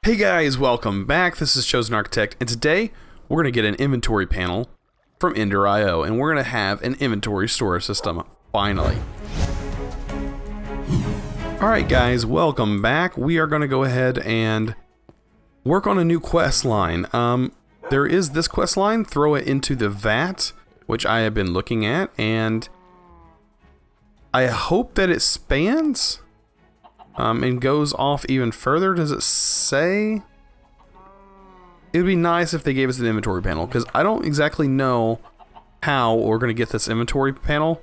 Hey guys, welcome back. This is ChosenArchitect, and today we're going to get an inventory panel from EnderIO, and we're going to have an inventory storage system, finally. Alright guys, welcome back. We are going to go ahead and work on a new quest line. There is this quest line, throw it into the vat, which I have been looking at, and I hope that it spans. And goes off even further. Does it say? It would be nice if they gave us an inventory panel, because I don't exactly know how we're going to get this inventory panel,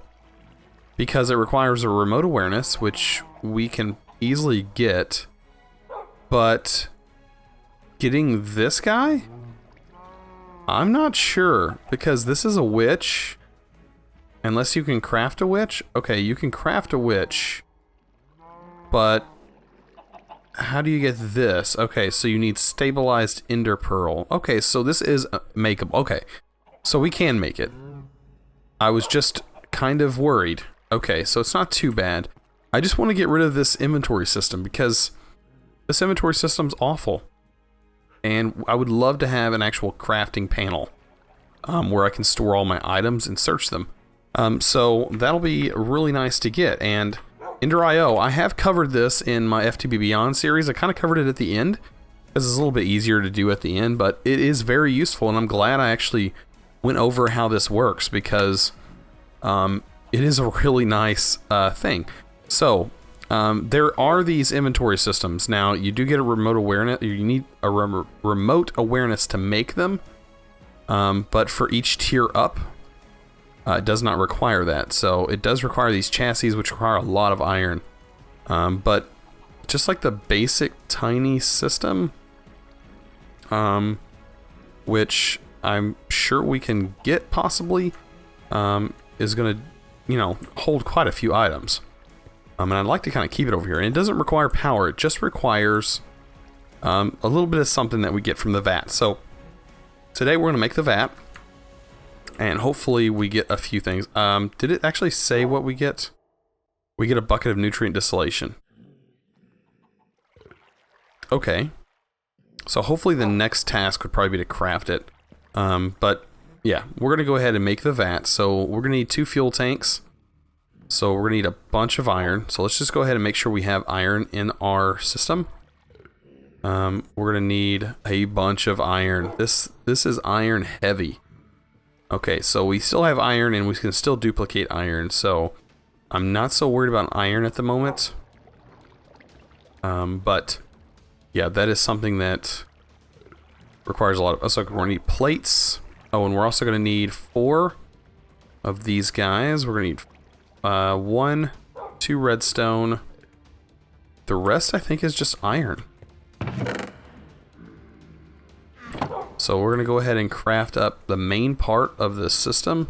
because it requires a remote awareness, which we can easily get, but getting this guy? I'm not sure, because this is a witch. Unless you can craft a witch? Okay, you can craft a witch. But how do you get this? Okay, so you need stabilized ender pearl. Okay, so this is makeable. Okay, so we can make it. I was just kind of worried. Okay, so it's not too bad. I just want to get rid of this inventory system because this inventory system's awful. And I would love to have an actual crafting panel where I can store all my items and search them. So that'll be really nice to get. And EnderIO, I have covered this in my FTB Beyond series. I kind of covered it at the end, because it's a little bit easier to do at the end, but it is very useful, and I'm glad I actually went over how this works, because it is a really nice thing. So, there are these inventory systems. Now, you do get a remote awareness. You need a remote awareness to make them, but for each tier up, it does not require that. So it does require these chassis, which require a lot of iron. But just like the basic tiny system, which I'm sure we can get possibly, is going to, you know, hold quite a few items. And I'd like to kind of keep it over here. And it doesn't require power. It just requires a little bit of something that we get from the vat. So today we're going to make the vat. And hopefully we get a few things. Did it actually say what we get? We get a bucket of nutrient distillation. Okay. So hopefully the next task would probably be to craft it. But yeah, we're going to go ahead and make the vat. So we're going to need 2 fuel tanks. So we're going to need a bunch of iron. So let's just go ahead and make sure we have iron in our system. We're going to need a bunch of iron. This is iron heavy. Okay, so we still have iron and we can still duplicate iron, so I'm not so worried about iron at the moment. But yeah, that is something that requires a lot of... So we're going to need plates. Oh, and we're also going to need 4 of these guys. We're going to need 1, 2 redstone. The rest, I think, is just iron. So we're going to go ahead and craft up the main part of the system.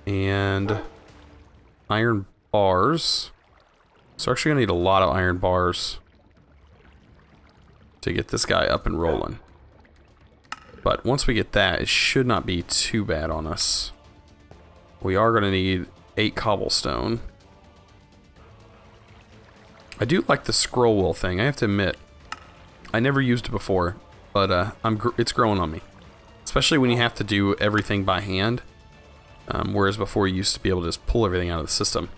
And iron bars. So we're actually going to need a lot of iron bars to get this guy up and rolling. But once we get that, it should not be too bad on us. We are going to need 8 cobblestone. I do like the scroll wheel thing, I have to admit. I never used it before, but it's growing on me. Especially when you have to do everything by hand. Whereas before you used to be able to just pull everything out of the system.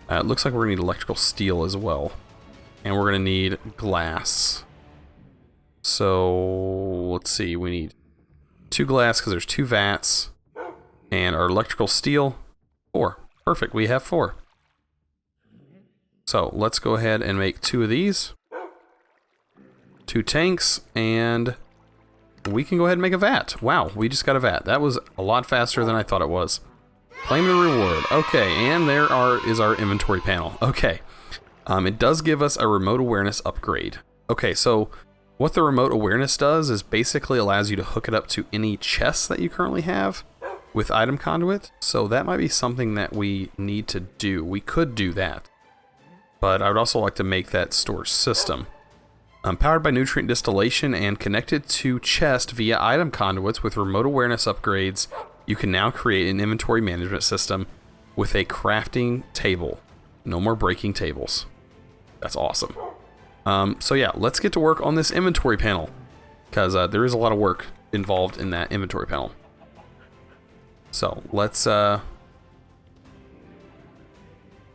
It looks like we're going to need electrical steel as well. And we're going to need glass. So, let's see, we need 2 glass because there's 2 vats. And our electrical steel, 4. Perfect, we have 4. So, let's go ahead and make 2 of these. 2 tanks, and we can go ahead and make a vat. Wow, we just got a vat. That was a lot faster than I thought it was. Claim the reward. Okay, and there is our inventory panel. Okay, it does give us a remote awareness upgrade. Okay, so what the remote awareness does is basically allows you to hook it up to any chests that you currently have with item conduit. So that might be something that we need to do. We could do that. But I would also like to make that storage system. Powered by nutrient distillation and connected to chest via item conduits with remote awareness upgrades, you can now create an inventory management system with a crafting table. No more breaking tables. That's awesome. So yeah, let's get to work on this inventory panel, because there is a lot of work involved in that inventory panel. So let's kind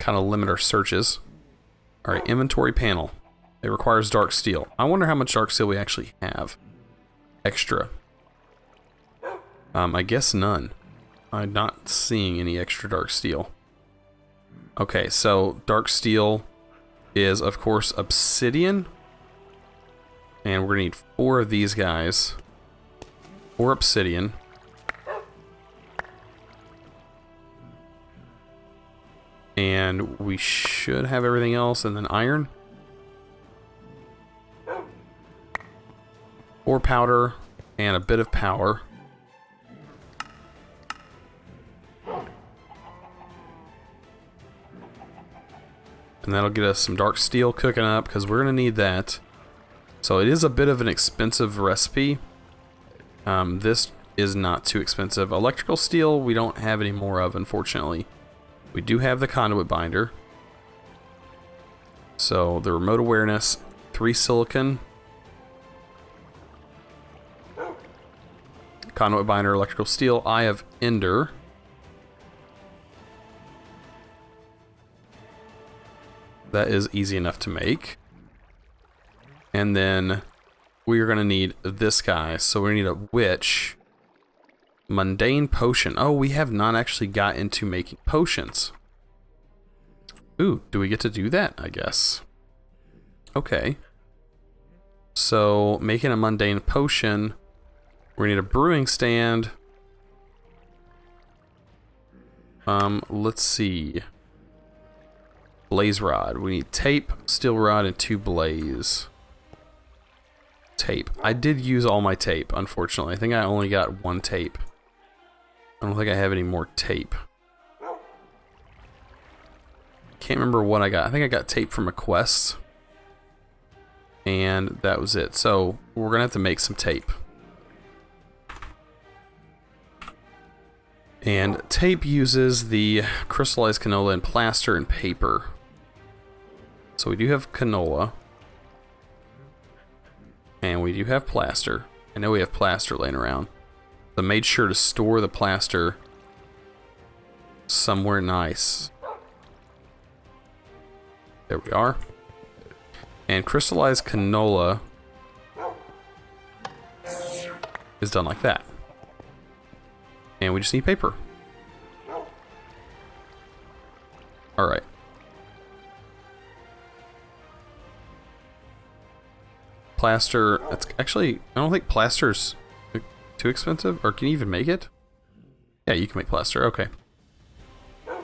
of limit our searches. All right, inventory panel. It requires dark steel. I wonder how much dark steel we actually have. Extra. I guess none. I'm not seeing any extra dark steel. Okay, so dark steel is, of course, obsidian. And we're gonna need 4 of these guys. 4 obsidian. And we should have everything else, and then iron. 4 powder and a bit of power. And that'll get us some dark steel cooking up, because we're going to need that. So it is a bit of an expensive recipe. This is not too expensive. Electrical steel we don't have any more of, unfortunately. We do have the conduit binder. So the remote awareness, 3 silicon. Conduit binder, electrical steel, Eye of Ender. That is easy enough to make. And then we are going to need this guy. So we need a witch. Mundane potion. Oh, we have not actually got into making potions. Ooh, do we get to do that? I guess. Okay. So making a mundane potion. We need a brewing stand. Let's see. Blaze rod. We need tape, steel rod, and 2 blaze. Tape. I did use all my tape, unfortunately. I think I only got 1 tape. I don't think I have any more tape. Can't remember what I got. I think I got tape from a quest. And that was it. So we're gonna have to make some tape. And tape uses the crystallized canola and plaster and paper. So we do have canola. And we do have plaster. I know we have plaster laying around. I made sure to store the plaster somewhere nice. There we are. And crystallized canola is done like that. And we just need paper. Alright. Plaster, that's actually, I don't think plaster's too expensive, or can you even make it? Yeah, you can make plaster, okay.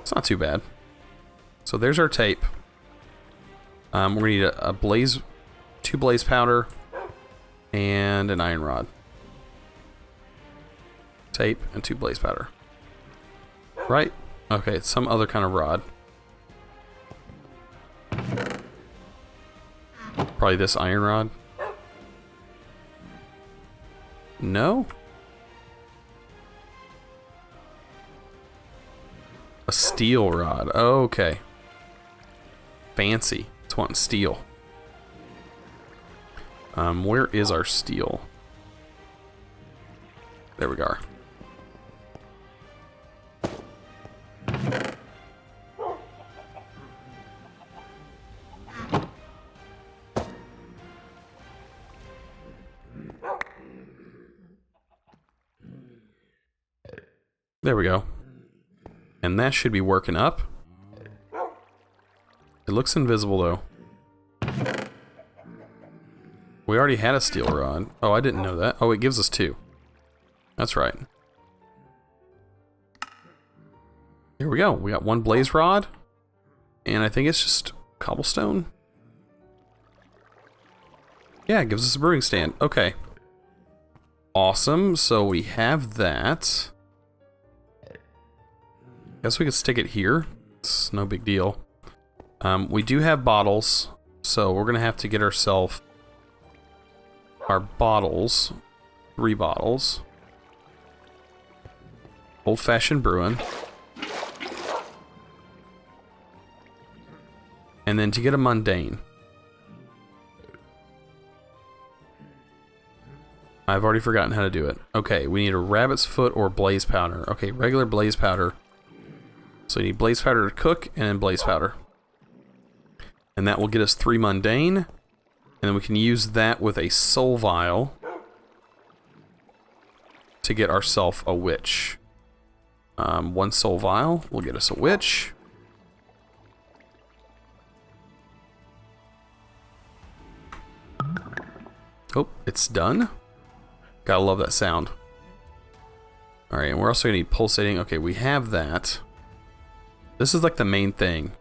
It's not too bad. So there's our tape. We're gonna need a blaze, 2 blaze powder, and an iron rod. Tape and 2 blaze powder. Right? Okay, it's some other kind of rod. Probably this iron rod. No? A steel rod. Oh, okay. Fancy. It's wanting steel. Where is our steel? There we go. There we go. And that should be working up. It looks invisible though. We already had a steel rod. Oh, I didn't know that. Oh, it gives us 2. That's right. Here we go. We got 1 blaze rod. And I think it's just cobblestone. Yeah, it gives us a brewing stand. Okay. Awesome. So we have that. Guess we could stick it here. It's no big deal. We do have bottles. So we're going to have to get ourselves our bottles. 3 bottles. Old-fashioned brewing. And then to get a mundane. I've already forgotten how to do it. Okay, we need a rabbit's foot or blaze powder. Okay, regular blaze powder. So you need blaze powder to cook and then blaze powder. And that will get us 3 mundane. And then we can use that with a soul vial to get ourselves a witch. 1 soul vial will get us a witch. Oh, it's done. Gotta love that sound. Alright, and we're also gonna need pulsating. Okay, we have that. This is like the main thing.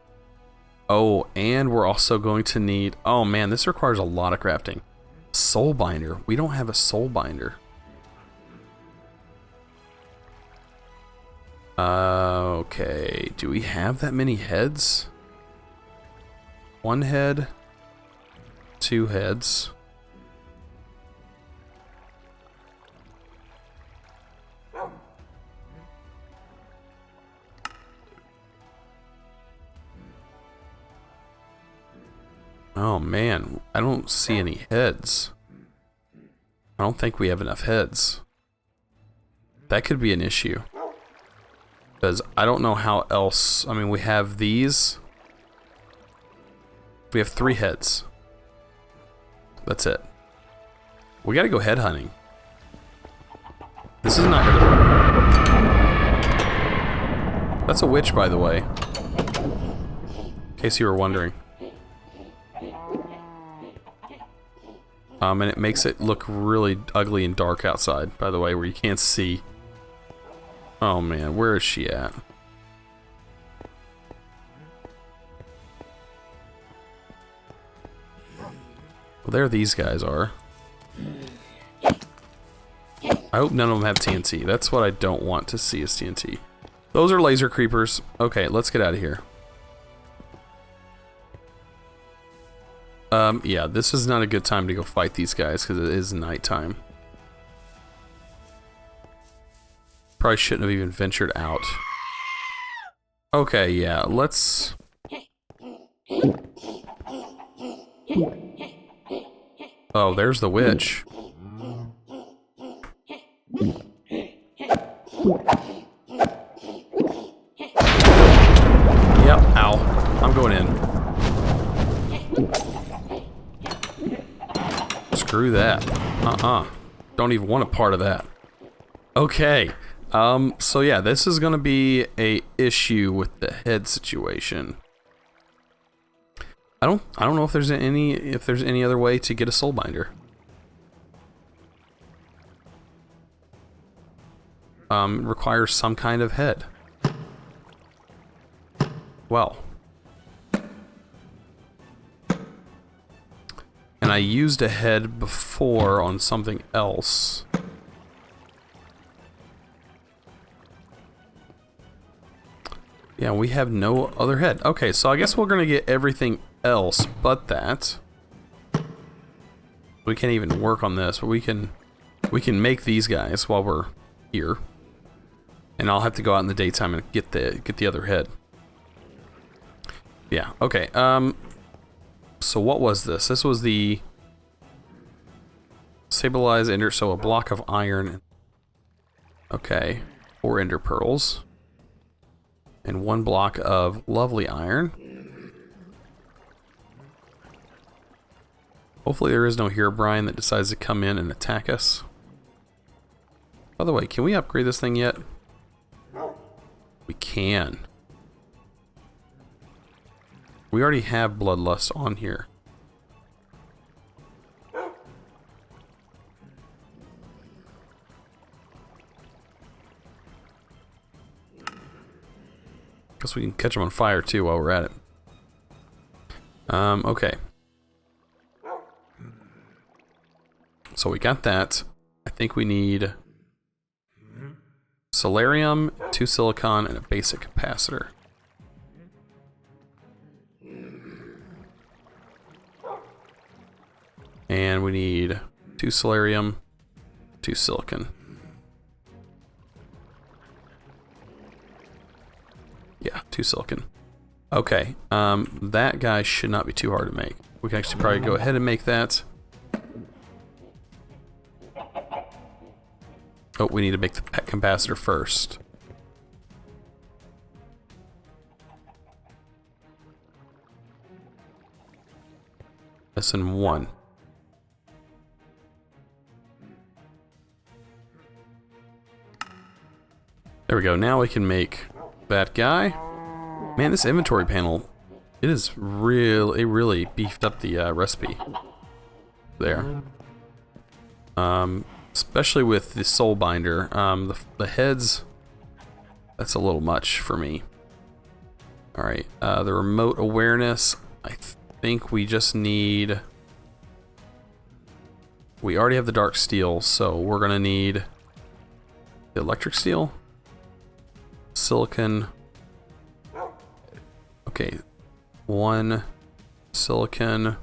Oh, and we're also going to need... Oh man, this requires a lot of crafting. Soul binder. We don't have a soul binder. Okay, do we have that many heads? 1 head. 2 heads. Oh man, I don't see any heads. I don't think we have enough heads. That could be an issue. Because I don't know how else... I mean, we have these. We have 3 heads. That's it. We gotta go head hunting. This is not gonna... That's a witch, by the way. In case you were wondering. And it makes it look really ugly and dark outside, by the way, where you can't see. Oh man, where is she at? Well, there these guys are. I hope none of them have TNT. That's what I don't want to see is TNT. Those are laser creepers. Okay, let's get out of here. Yeah, this is not a good time to go fight these guys because it is nighttime. Probably shouldn't have even ventured out. Okay, yeah, let's... Oh, there's the witch. Yep, ow. I'm going in. Screw that. Don't even want a part of that. Okay. So yeah, this is gonna be a issue with the head situation. I don't know if there's any other way to get a soul binder. Requires some kind of head. Well. And I used a head before on something else. Yeah, we have no other head. Okay, so I guess we're gonna get everything else but that. We can't even work on this, but we can make these guys while we're here. And I'll have to go out in the daytime and get the other head. Yeah, okay. So what was this? This was the stabilize ender, so a block of iron. Okay, 4 ender pearls. And 1 block of lovely iron. Hopefully there is no Herobrine that decides to come in and attack us. By the way, can we upgrade this thing yet? We can. We already have Bloodlust on here. Guess we can catch them on fire too while we're at it. Okay. So we got that. I think we need Solarium, 2 silicon, and a basic capacitor. And we need 2 Solarium, 2 silicon. Yeah, 2 silicon. Okay, that guy should not be too hard to make. We can actually probably go ahead and make that. Oh, we need to make the pet capacitor first. Lesson 1. There we go. Now we can make that guy. Man, this inventory panel, it really beefed up the recipe there. Especially with the soul binder. The heads, that's a little much for me. Alright, the remote awareness, I think we just need... We already have the dark steel, so we're gonna need the electric steel, silicon. Okay, 1 silicon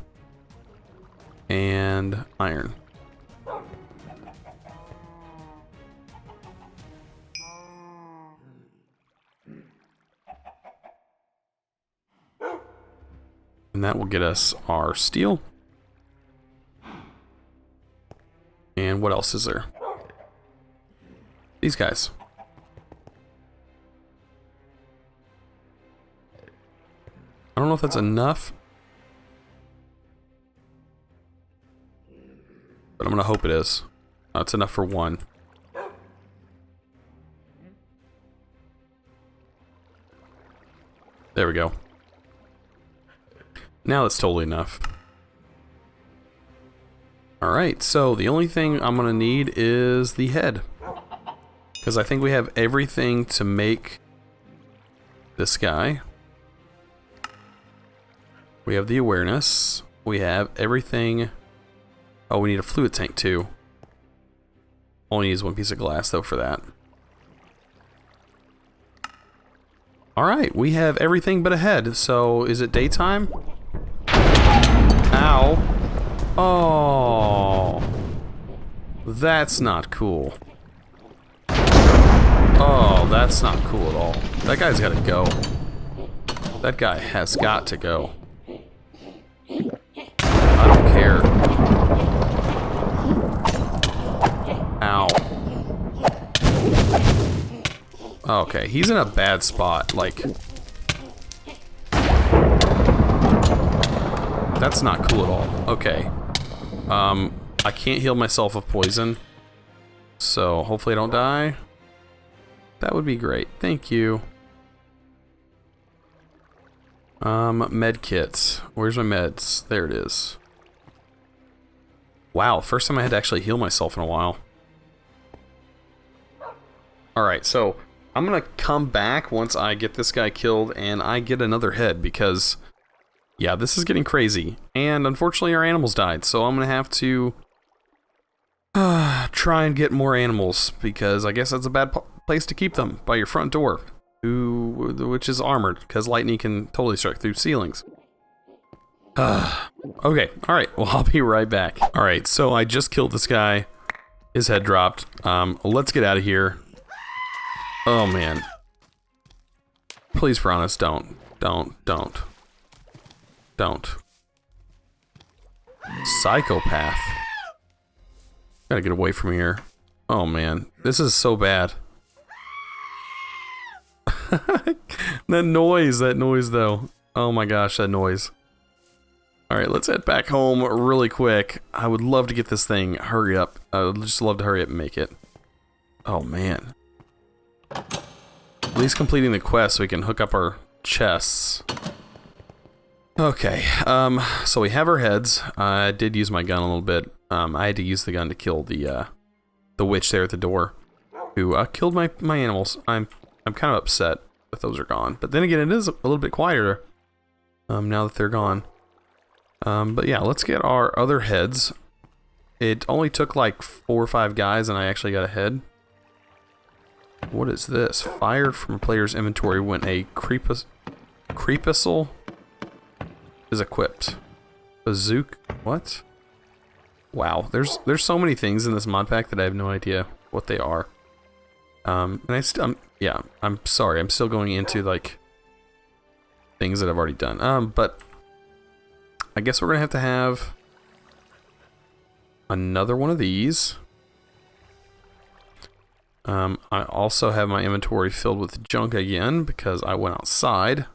and iron. And that will get us our steel. And what else is there? These guys. I don't know if that's enough, but I'm gonna hope it is. It's enough for 1. There we go. Now that's totally enough. Alright, so the only thing I'm gonna need is the head. Because I think we have everything to make this guy. We have the awareness. We have everything. Oh, we need a fluid tank too. Only use 1 piece of glass though for that. Alright, we have everything but a head. So is it daytime? Ow. Oh. That's not cool. Oh, that's not cool at all. That guy's gotta go. That guy has got to go. I don't care. Ow. Okay, he's in a bad spot. Like, that's not cool at all. Okay. I can't heal myself of poison. So, hopefully I don't die. That would be great. Thank you. Med kits. Where's my meds? There it is. Wow, first time I had to actually heal myself in a while. Alright, so I'm gonna come back once I get this guy killed and I get another head because, yeah, this is getting crazy. And unfortunately our animals died, so I'm gonna have to try and get more animals because I guess that's a bad place to keep them, by your front door. Which is armored, because lightning can totally strike through ceilings. Okay, alright, well I'll be right back. Alright, so I just killed this guy. His head dropped. Let's get out of here. Oh man. Please, for honest, don't. Psychopath. Gotta get away from here. Oh man, this is so bad. that noise though. Oh my gosh, that noise. Alright, let's head back home really quick. I would love to get this thing. Hurry up. I would just love to hurry up and make it. Oh man. At least completing the quest so we can hook up our chests. Okay, so we have our heads. I did use my gun a little bit. I had to use the gun to kill the witch there at the door, who killed my animals. I'm kind of upset that those are gone. But then again, it is a little bit quieter now that they're gone. But yeah, let's get our other heads. It only took like 4 or 5 guys, and I actually got a head. What is this? Fired from a player's inventory when a creepuscle is equipped. Bazooka? What? Wow, there's so many things in this mod pack that I have no idea what they are. And yeah, I'm sorry, I'm still going into like things that I've already done. But I guess we're gonna have another one of these. I also have my inventory filled with junk again because I went outside.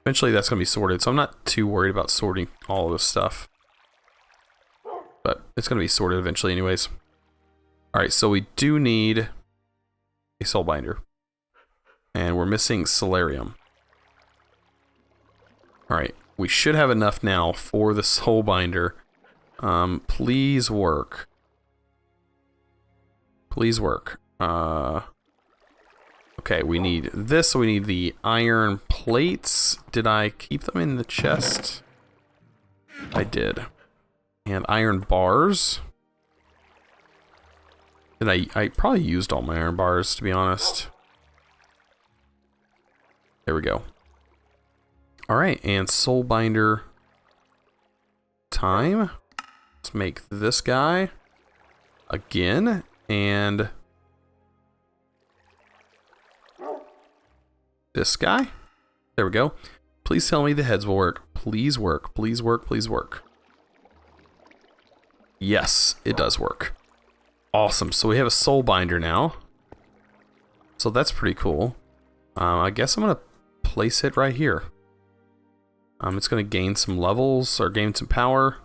Eventually that's going to be sorted, so I'm not too worried about sorting all of this stuff. But it's going to be sorted eventually anyways. Alright, so we do need a soul binder. And we're missing solarium. Alright, we should have enough now for the soul binder. Please work. Please work. Okay, we need this. We need the iron plates. Did I keep them in the chest? I did. And iron bars. I probably used all my iron bars, to be honest. There we go. Alright, and soul binder time. Let's make this guy again, and this guy. There we go. Please tell me the heads will work. Please work. Please work. Please work. Yes, it does work. Awesome. So we have a soul binder now. So that's pretty cool. I guess I'm going to place it right here. It's going to gain some levels or gain some power.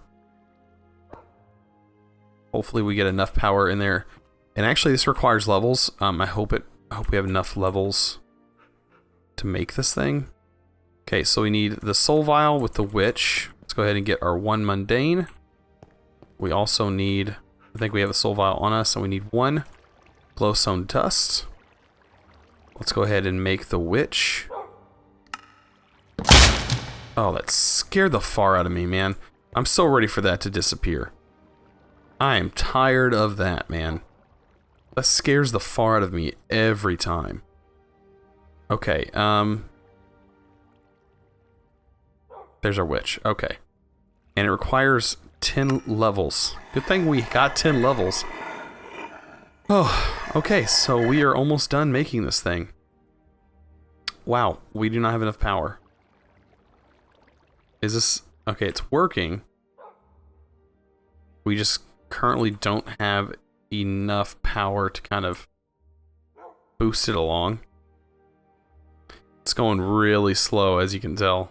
Hopefully we get enough power in there. And actually this requires levels. I hope we have enough levels to make this thing. Okay, so we need the soul vial with the witch. Let's go ahead and get our one mundane. We also need, I think we have a soul vial on us, and we need one glowstone dust. Let's go ahead and make the witch. Oh, that scared the far out of me, man. I'm so ready for that to disappear. I am tired of that, man. That scares the far out of me every time. Okay, there's our witch. Okay. And it requires 10 levels. Good thing we got 10 levels. Oh, okay, so we are almost done making this thing. Wow, we do not have enough power. Is this... Okay, it's working. We just currently don't have enough power to kind of boost it along. It's going really slow, as you can tell.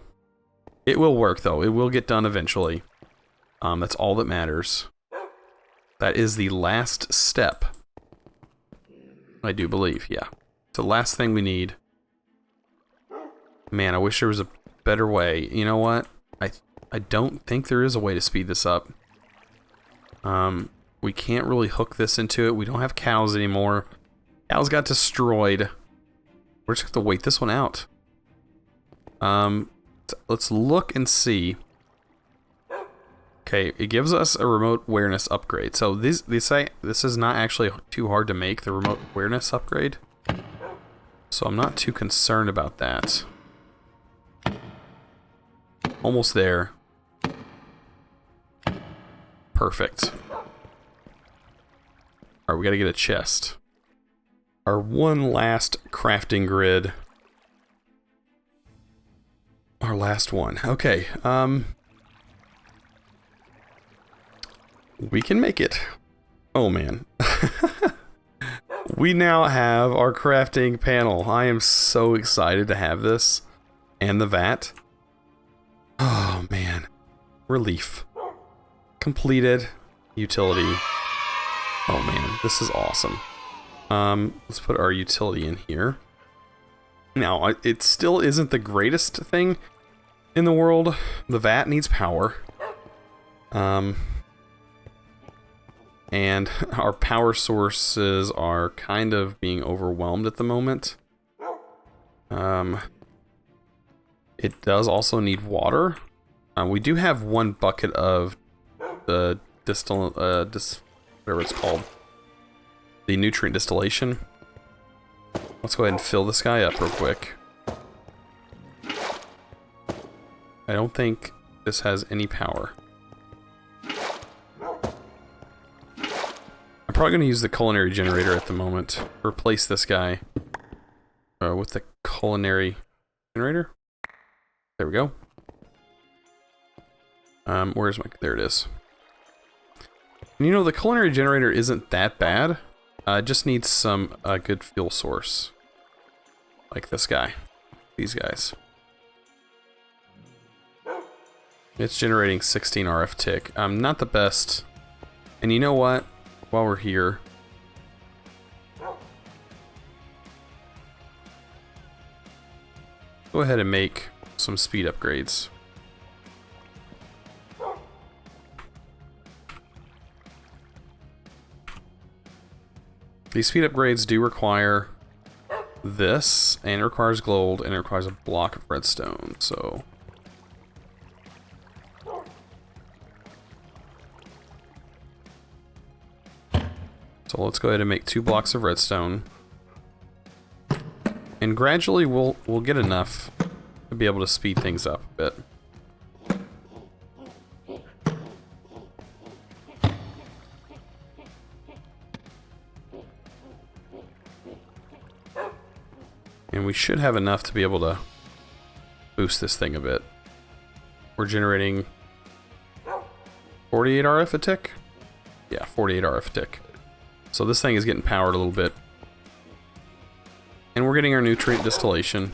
It will work, though. It will get done eventually. That's all that matters. That is the last step. I do believe, yeah. It's the last thing we need. Man, I wish there was a better way. You know what? I don't think there is a way to speed this up. We can't really hook this into it. We don't have cows anymore. Cows got destroyed. We're just going to have to wait this one out. Let's look and see. Okay, it gives us a remote awareness upgrade. So this is not actually too hard to make, the remote awareness upgrade. So I'm not too concerned about that. Almost there. Perfect. Alright, we gotta get a chest. Our one last crafting grid. Our last one. Okay, we can make it. Oh man. We now have our crafting panel. I am so excited to have this. And the vat. Oh man. Relief. Completed. Utility. Oh man, this is awesome. Let's put our utility in here. Now, it still isn't the greatest thing in the world. The vat needs power. And our power sources are kind of being overwhelmed at the moment. It does also need water. We do have one bucket of the whatever it's called. The nutrient distillation. Let's go ahead and fill this guy up real quick. I don't think this has any power. I'm probably going to use the culinary generator at the moment. Replace this guy with the culinary generator. There we go. Where's my... There it is. You know, the culinary generator isn't that bad. It just needs some good fuel source. Like this guy. These guys. It's generating 16 RF tick. Not the best. And you know what? While we're here... go ahead and make some speed upgrades. These speed upgrades do require this, and it requires gold, and it requires a block of redstone, so... so let's go ahead and make 2 blocks of redstone. And gradually we'll get enough to be able to speed things up a bit. And we should have enough to be able to boost this thing a bit. We're generating 48 RF a tick? Yeah, 48 RF a tick. So this thing is getting powered a little bit. And we're getting our nutrient distillation.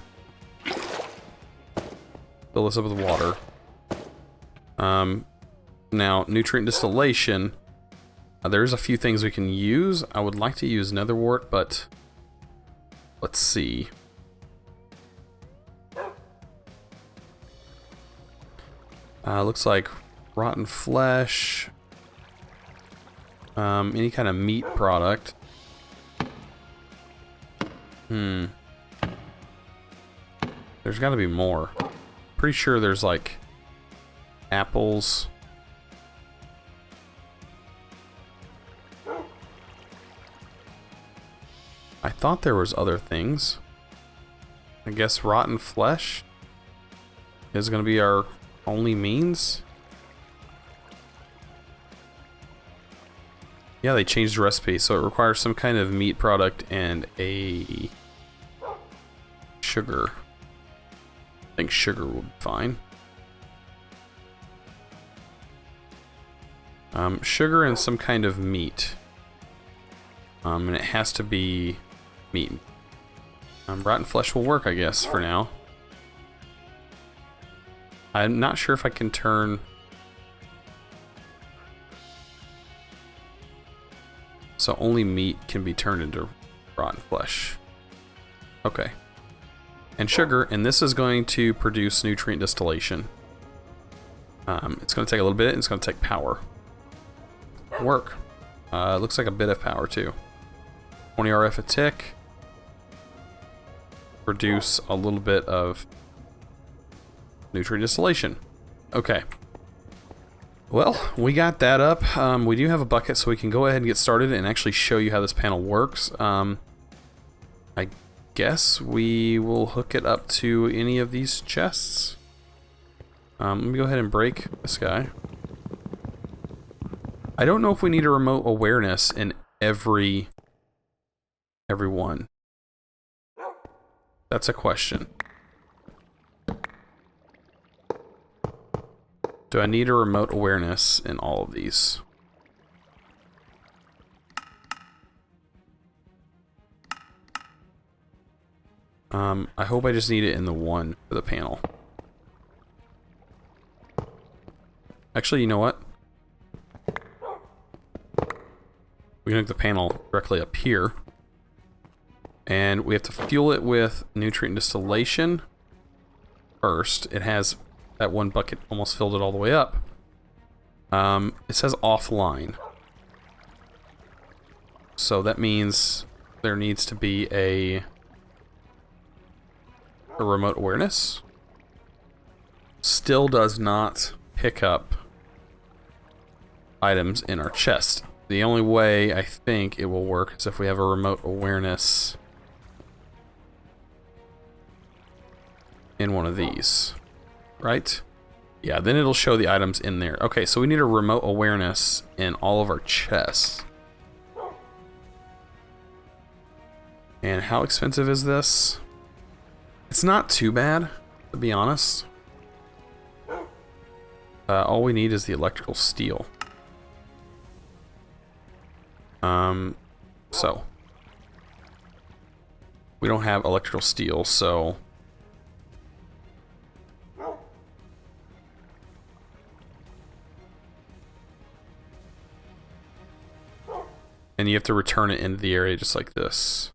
Fill this up with water. Now, nutrient distillation, there's a few things we can use. I would like to use nether wart, but let's see. Looks like rotten flesh. Any kind of meat product. There's got to be more. Pretty sure there's like apples. I thought there was other things. I guess rotten flesh is going to be our only means. Yeah, they changed the recipe, so it requires some kind of meat product and a sugar. I think sugar will be fine. Sugar and some kind of meat. And it has to be meat. Rotten flesh will work, I guess, for now. I'm not sure if I can turn... so only meat can be turned into rotten flesh. Okay. And sugar, and this is going to produce nutrient distillation. It's going to take a little bit, and it's going to take power. Work. It looks like a bit of power, too. 20 RF a tick. Produce a little bit of nutrient distillation. Okay. Well, we got that up. We do have a bucket, so we can go ahead and get started and actually show you how this panel works. I guess we will hook it up to any of these chests. Let me go ahead and break this guy. I don't know if we need a remote awareness in every one. That's a question. Do I need a remote awareness in all of these? I hope I just need it in the one for the panel. Actually, you know what? We can hook the panel directly up here. And we have to fuel it with nutrient distillation first. It has that one bucket almost filled it all the way up. It says offline. So that means there needs to be a remote awareness. Still does not pick up items in our chest. The only way I think it will work is if we have a remote awareness in one of these. Right? Yeah, then it'll show the items in there. Okay, so we need a remote awareness in all of our chests. And how expensive is this? It's not too bad, to be honest. All we need is the electrical steel. So we don't have electrical steel, so and you have to return it into the area just like this.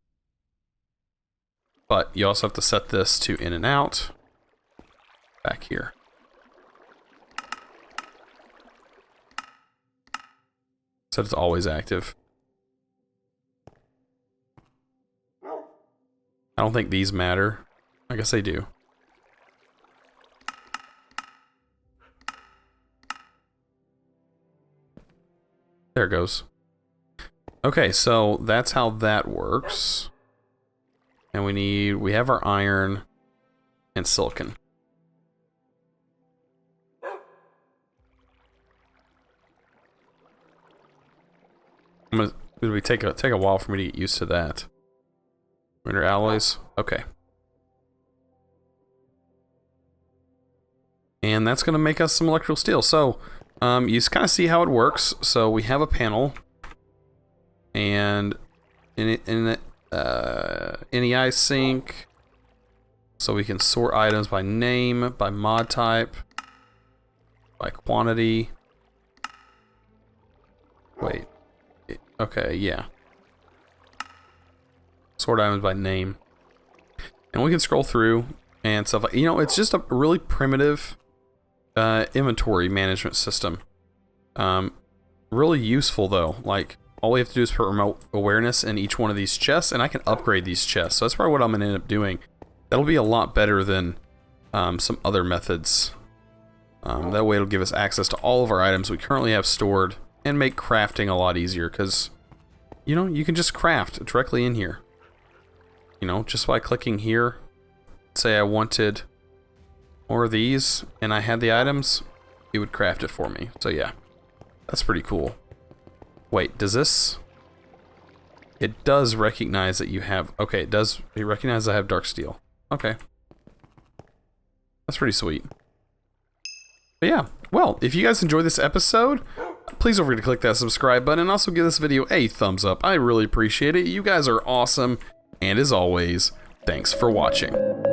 But you also have to set this to in and out back here. So it's always active. I don't think these matter. I guess they do. There it goes. Okay, so that's how that works. And we have our iron and silicon. It'll take a while for me to get used to that. Render alloys. Okay. And that's going to make us some electrical steel. So, you kind of see how it works. So we have a panel, and in NEI sync, so we can sort items by name, by mod type, by quantity. Wait. Okay, yeah. Sort items by name. And we can scroll through and stuff like, you know, it's just a really primitive inventory management system. Really useful though. Like, all we have to do is put remote awareness in each one of these chests, and I can upgrade these chests. So that's probably what I'm gonna end up doing. That'll be a lot better than some other methods. That way it'll give us access to all of our items we currently have stored and make crafting a lot easier, because, you know, you can just craft directly in here. You know, just by clicking here. Say I wanted more of these, and I had the items, it would craft it for me. So yeah, that's pretty cool. Wait, does this... It does recognize that you have... Okay, it recognizes I have dark steel. Okay. That's pretty sweet. But yeah, well, if you guys enjoyed this episode, please don't forget to click that subscribe button and also give this video a thumbs up. I really appreciate it. You guys are awesome. And as always, thanks for watching.